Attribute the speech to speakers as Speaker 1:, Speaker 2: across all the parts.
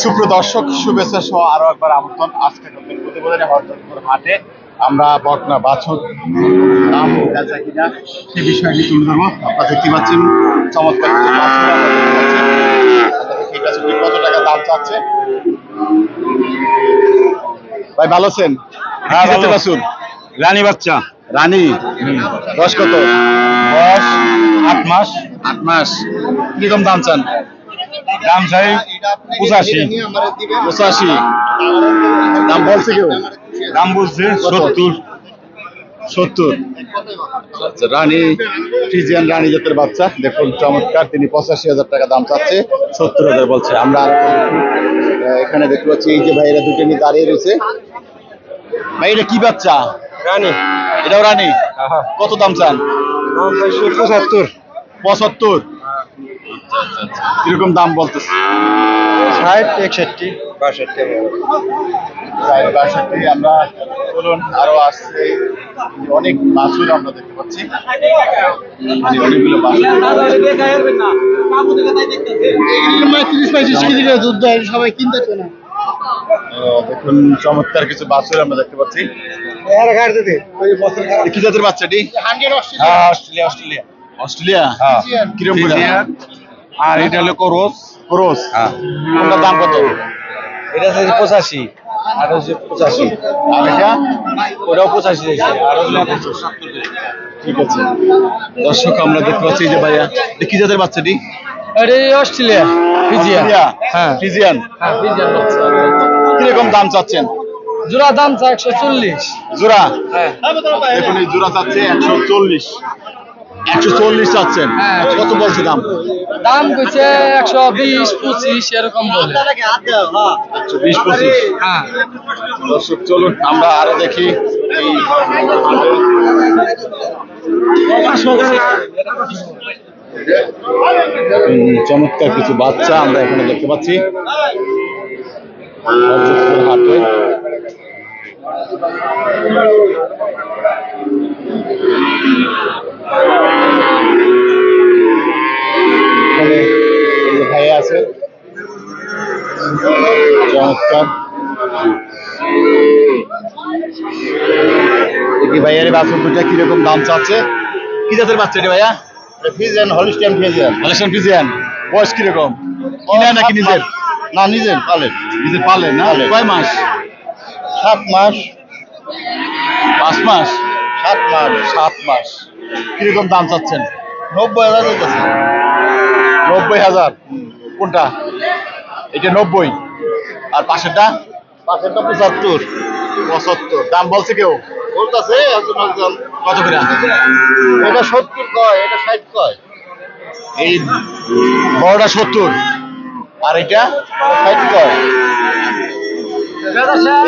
Speaker 1: সুপ্রদর্শক শুভেচ্ছা সহ আরো একবার আমন্ত্রণ আজকে নতুন প্রতিবেদনে হরজতপুর হাটে আমরা বকনা বাছুর দাম বেচা কিনা সে বিষয়টি তুলে ধরবো। আপনারা দেখতে পাচ্ছেন চমৎকার কিছু বাছুর আমরা দেখতে পাচ্ছি। এই বাছুরটি কত টাকা দাম চাচ্ছে ভাই? ভালো আছেন?
Speaker 2: হ্যাঁ,
Speaker 1: কি জাতের বাছুর?
Speaker 2: রানী বাচ্চা।
Speaker 1: রানী। বয়স কত?
Speaker 2: বয়স 8 মাস।
Speaker 1: 8 মাস। কিরকম দাম চান?
Speaker 2: দাম চাই 85।
Speaker 1: 85 দাম বলছে কেউ?
Speaker 2: দাম বলছে 70।
Speaker 1: 70। আচ্ছা, রানী ফ্রিজিয়ান রানী জাতের বাচ্চা দেখুন চমৎকার। তিনি 85,000 টাকা দাম চাচ্ছে, 70,000 বলছে। আমরা আর এখানে দেখতে পাচ্ছি এই যে ভাইয়েরা দুটো নিয়ে দাঁড়িয়ে রয়েছে। ভাই এটা কি বাচ্চা?
Speaker 2: রানী।
Speaker 1: এটাও রানী। কত দাম চান?
Speaker 2: দাম চাই 75।
Speaker 1: 75। কিরকম দাম বলতেছে?
Speaker 2: 60, 61, 62।
Speaker 1: আমরা চলুন আরো আসছে অনেক বাছুর আমরা দেখতে পাচ্ছি। অনেকগুলো
Speaker 3: সবাই কিনতে না।
Speaker 1: দেখুন চমৎকার কিছু বাছুর আমরা দেখতে পাচ্ছি। কি জাতের বাচ্চাটি?
Speaker 2: অস্ট্রেলিয়া। অস্ট্রেলিয়া।
Speaker 1: অস্ট্রেলিয়া।
Speaker 2: হ্যাঁ।
Speaker 1: কিরকম করে?
Speaker 2: আর এটা হলো ক্রস।
Speaker 1: ক্রস।
Speaker 2: হ্যাঁ।
Speaker 1: কোনটার দাম কত?
Speaker 2: এটা হচ্ছে 85। আর হচ্ছে 85।
Speaker 1: আর এটা?
Speaker 2: ওটাও 85 দিয়েছে। আর হলো
Speaker 1: ঠিক আছে দর্শক আমরা দেখতে পাচ্ছি যে ভাইয়া কি জাতের বাচ্চাটি?
Speaker 3: আরে অস্ট্রেলিয়া ফিজিয়ান। হ্যাঁ।
Speaker 1: ফ্রিজিয়ান।
Speaker 3: হ্যাঁ ফিজিয়ান বাচ্চা।
Speaker 1: কিরকম দাম চাচ্ছেন?
Speaker 3: জোড়া দাম চা 140।
Speaker 1: জোড়া?
Speaker 3: হ্যাঁ।
Speaker 1: দেখুন এই জোড়া চাচ্ছে 140। 140 চাচ্ছেন?
Speaker 3: হ্যাঁ।
Speaker 1: কত বলছে দাম?
Speaker 3: দাম কইছে 120 25 এরকম বলে।
Speaker 1: 120 25।
Speaker 3: হ্যাঁ।
Speaker 1: দর্শক চলুন আমরা আরো দেখি এই চমৎকার কিছু বাচ্চা আমরা এখানে দেখতে পাচ্ছি হাটে। ভাইয়া আছে চমৎকার। দেখি ভাইয়ার বাছুর দুটা কিরকম দাম চাচ্ছে? কি জাতের বাচ্চা এটা ভাইয়া?
Speaker 2: Friesian, Holstein Friesian.
Speaker 1: Malaysian Friesian. বয়স কিরকম? কিনা নাকি নিজের?
Speaker 2: না, নিজের পালেন।
Speaker 1: নিজের পালেন না?
Speaker 2: পালেন।
Speaker 1: কয় মাস?
Speaker 2: 7 মাস।
Speaker 1: 5 মাস?
Speaker 2: 7 মাস।
Speaker 1: 7 মাস। কিরকম দাম চাচ্ছেন?
Speaker 2: 90,000 দিতেছে।
Speaker 1: 90,000। কোনটা? এটা 90। আর পাশেরটা?
Speaker 2: পাশেরটা 75।
Speaker 1: 75 দাম বলছে কেউ?
Speaker 2: বলতেছে একজন।
Speaker 1: কত করে?
Speaker 2: এটা 70 কয়, এটা 60 কয়।
Speaker 1: এই বড়টা 70 আর এটা
Speaker 2: 60 কয়।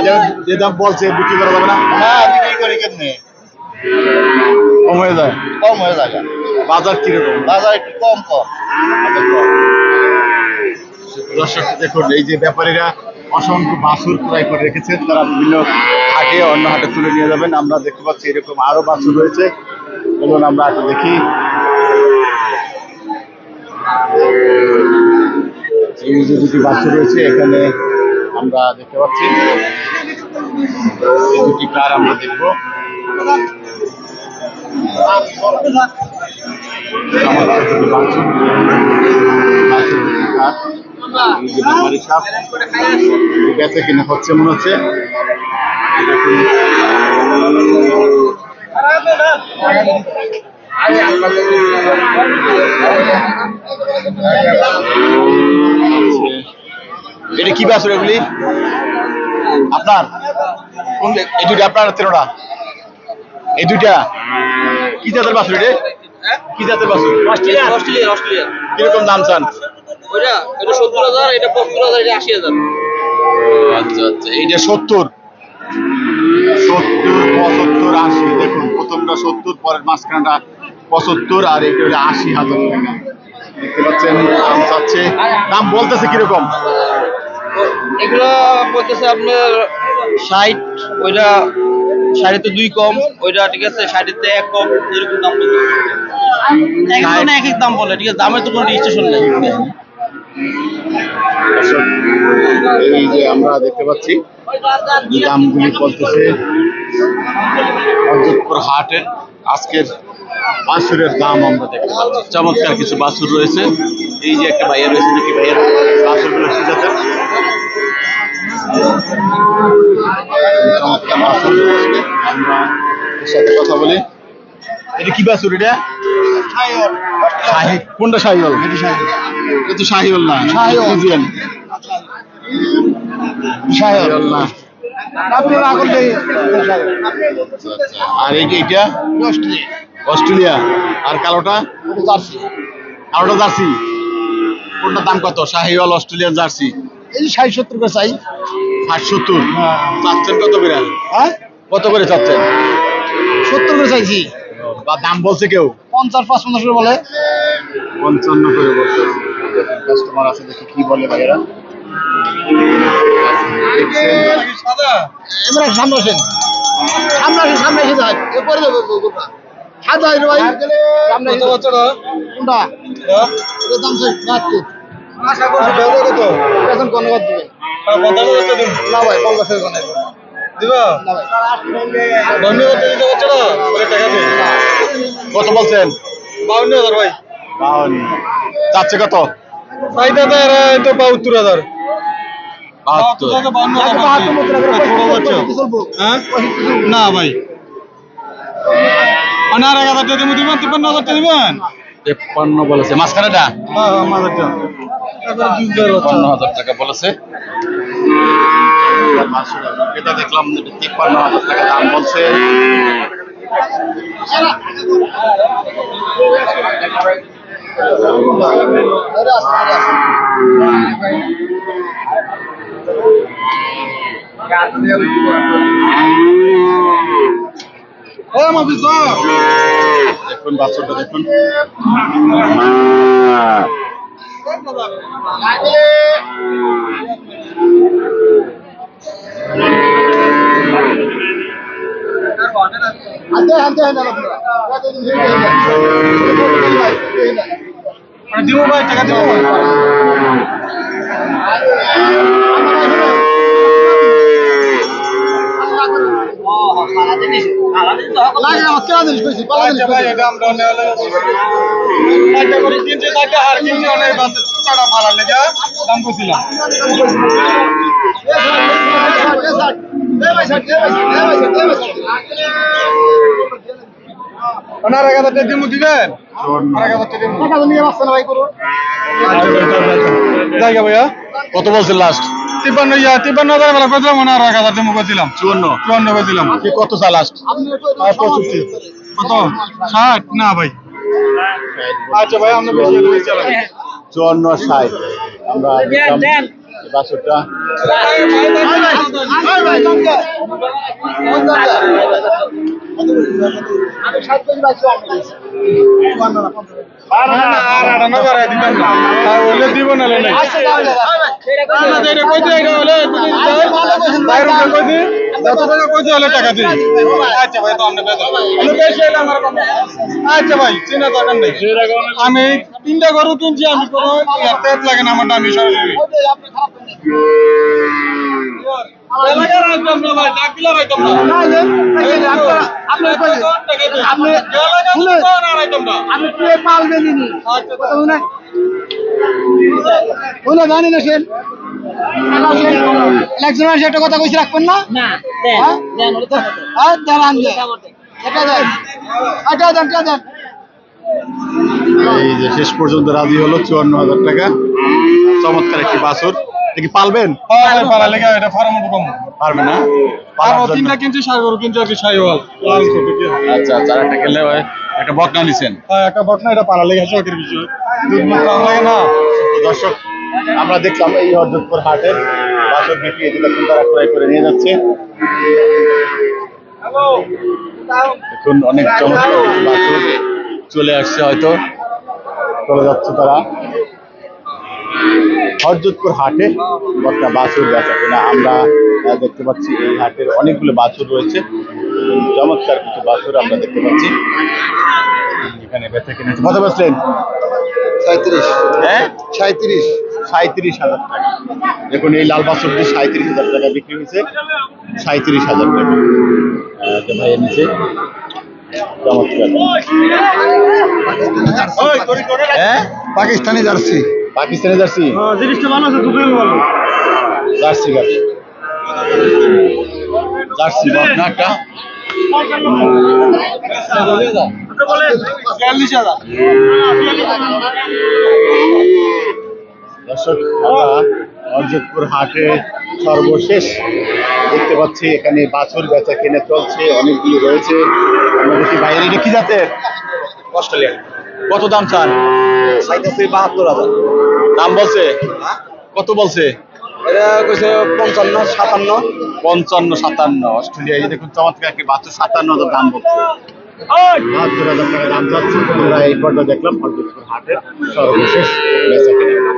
Speaker 1: এটা যে দাম বলছে বিক্রি করা যাবে না?
Speaker 2: না, বিক্রি করি কেমনে?
Speaker 1: কম হয়ে যায়।
Speaker 2: কম হয়ে যায়।
Speaker 1: বাজার কিরকম?
Speaker 2: বাজার একটু কম।
Speaker 1: বাজার কম। দর্শক দেখুন এই যে ব্যাপারীরা অসংখ্য বাছুর ক্রয় করে রেখেছে, তারা বিভিন্ন হাটে অন্য হাটে তুলে নিয়ে যাবেন। আমরা দেখতে পাচ্ছি এরকম আরো বাছুর রয়েছে। বলুন আমরা একটু দেখি। এই যে দুটি বাছুর রয়েছে এখানে আমরা দেখতে পাচ্ছি। এই দুটি কার আমরা দেখবো। চমৎকার দুটি বাছুর। বাছুর দুটি কার। এই যে ব্যাপারী সাপ বেচে কিনা হচ্ছে মনে হচ্ছে। দেখুন এটা কি বাছুর এগুলি? আপনার কোন? এই দুইটা আপনার তেরোটা? এই দুইটা কি জাতের বাছুর? এটা কি জাতের বাছুর?
Speaker 3: অস্ট্রেলিয়া।
Speaker 1: কিরকম দাম চান?
Speaker 3: এটা 70,000, এটা 75,000, এটা 80,000।
Speaker 1: আচ্ছা আচ্ছা, এইটা 70, 75, 80। দেখুন প্রথমটা 70, পরের মাঝখানটা 75 আর এটা হলো 80,000 টাকা। দেখতে পাচ্ছেন দাম চাচ্ছে। দাম বলতেছে কিরকম?
Speaker 3: এগুলো বলতেছে আপনার 60, ওইটা 60 2 কম, ওইটা ঠিক আছে 60 1 কম, এরকম দাম বলতেছে। একজন এক এক দাম বলে, ঠিক আছে, দামের তো কোনো রেজিস্ট্রেশন নেই।
Speaker 1: এই যে আমরা দেখতে পাচ্ছি যে দামগুলি বলতেছে হরজতপুর হাটের আজকের বাছুরের দাম আমরা দেখতে পাচ্ছি। চমৎকার কিছু বাছুর রয়েছে। এই যে একটা ভাইয়া রয়েছে, দেখি ভাইয়ের বাছুরগুলো কি জাতের। চমৎকার বাছুর রয়েছে, আমরা এর সাথে কথা বলি। এটা কি বাছুর? এটা শাহি। কোনটা শাহিওয়াল? এটা তো শাহিওয়াল না, ফ্রিজিয়ান। শাহিওয়াল না। আর এইটা অস্ট্রেলিয়া। আর কালোটা জার্সি। কালোটা জার্সি। কোনটার দাম কত? Sahiwal Australian jersey.
Speaker 2: এই 60-70 করে চাই।
Speaker 1: 60-70 চাচ্ছেন কত করে?
Speaker 2: হ্যাঁ,
Speaker 1: কত করে চাচ্ছেন?
Speaker 2: 70 করে চাইছি।
Speaker 1: বা দাম বলছে কেউ?
Speaker 2: 50-55 করে বলে।
Speaker 1: 55 করে বলছে। কাস্টমার আছে, দেখি কি বলে ভাইয়েরা।
Speaker 2: এবার সামনে আসেন, সামনে এসে যায় এরপরে সাদা ভাই সামনে কোনটা এর দাম 72। আশা করি কত এখন কোনবাদ দিবেন না ভাই 50 এর কোন দিব না ভাই। ধন্যবাদ দিতে হচ্ছে না বলে টাকা দিন।
Speaker 1: কত বলছেন?
Speaker 2: 52,000 ভাই।
Speaker 1: 52 চাচ্ছে কত?
Speaker 2: চাইতে দেয় তো 72,000।
Speaker 1: 72
Speaker 2: না ভাই মানে আর 1,000 টাকা দিবেন, 53,000 টাকা দিবেন।
Speaker 1: 53 বলেছে। মাঝখানেটা
Speaker 2: হ্যাঁ আমাদের
Speaker 1: 53,000 টাকা বলেছে। এটা দেখলাম 53,000 টাকা দাম বলছে। দেখুন বাছুরটা দেখুন।
Speaker 2: দিব ভাই টাকা দিব।
Speaker 1: কত বলছেন লাস্ট?
Speaker 2: 53,000 বেলা করছিলাম, মনে হয় 1,000 টাকা করছিলাম।
Speaker 1: 54
Speaker 2: করছিলাম।
Speaker 1: কি কত চা লাস্ট?
Speaker 2: 65 কত 60 না ভাই। আচ্ছা ভাই আমরা বেশি চালাই
Speaker 1: 54 60 আমরা দেখলাম এই বাছুরটা।
Speaker 2: দিব না টাকা দিই। আচ্ছা ভাই তো আচ্ছা ভাই চিনা দরকার নেই। আমি 3টা গরু কিনছি, আমি কোনো তেজ লাগে না আমারটা, আমি সরাসরি জানি না সেন ইলেকশন একটা কথা কইছি রাখবেন না।
Speaker 1: এই যে শেষ পর্যন্ত রাজি হলো 54,000 টাকা। চমৎকার একটি বাছুর। দেখি পালবেন?
Speaker 2: পালা লেগে এটা ফার্ম কম
Speaker 1: পারবে না?
Speaker 2: আরো 3টা কিনছি, সার গরু কিনছি আর কি শাহিওয়াল লাল ছোট কি।
Speaker 1: আচ্ছা আচ্ছা, একটা গেলে একটা বকনা নিছেন।
Speaker 2: হ্যাঁ একটা বকনা, এটা পালা লেগে শখের বিষয়, দুধ মুখ কম লাগে না।
Speaker 1: দর্শক আমরা দেখলাম এই হরজতপুর হাটের বাছুর বিক্রি দেখুন তারা ক্রয় করে নিয়ে যাচ্ছে। দেখুন অনেক চমৎকার কিছু বাছুর চলে আসছে, হয়তো চলে যাচ্ছে তারা। হরজতপুর হাটে বর্তমানে বাছুর বেচা কিনা আমরা দেখতে পাচ্ছি। এই হাটের অনেকগুলো বাছুর রয়েছে, চমৎকার কিছু বাছুর আমরা দেখতে পাচ্ছি এখানে বেচা কিনা। কত বেচলেন?
Speaker 2: 37
Speaker 1: হ্যাঁ
Speaker 2: 37
Speaker 1: 37,000 টাকা। দেখুন এই লাল বাছুরটি 37,000 টাকা বিক্রি হয়েছে, 37,000 টাকা। তো ভাই নিচে চমৎকার। হ্যাঁ
Speaker 2: পাকিস্তানি জার্সি।
Speaker 1: পাকিস্তানি জার্সি,
Speaker 2: জিনিসটা ভালো আছে, দুধের ভালো।
Speaker 1: জার্সি গাড়ি, জার্সি বকনা একটা। দর্শক, আমরা অরজতপুর হাটে সর্বশেষ দেখতে পাচ্ছি এখানে বাছুর বেচা কেনা চলছে, অনেকগুলো রয়েছে। আমরা দেখি বাইরে এটা কি জাতের?
Speaker 3: অস্ট্রেলিয়া
Speaker 1: কত দাম চান?
Speaker 3: চাইতেছে 72,000।
Speaker 1: দাম বলছে কত বলছে?
Speaker 3: এটা কইছে 55, 57।
Speaker 1: 55, 57। অস্ট্রেলিয়া এই দেখুন চমৎকার একটি বাছুর, 57,000 দাম বলছে। 72,000 টাকা দাম যাচ্ছে। আমরা এই পর্যন্ত দেখলাম অরজতপুর হাটের সর্বশেষ বেচা কেনা।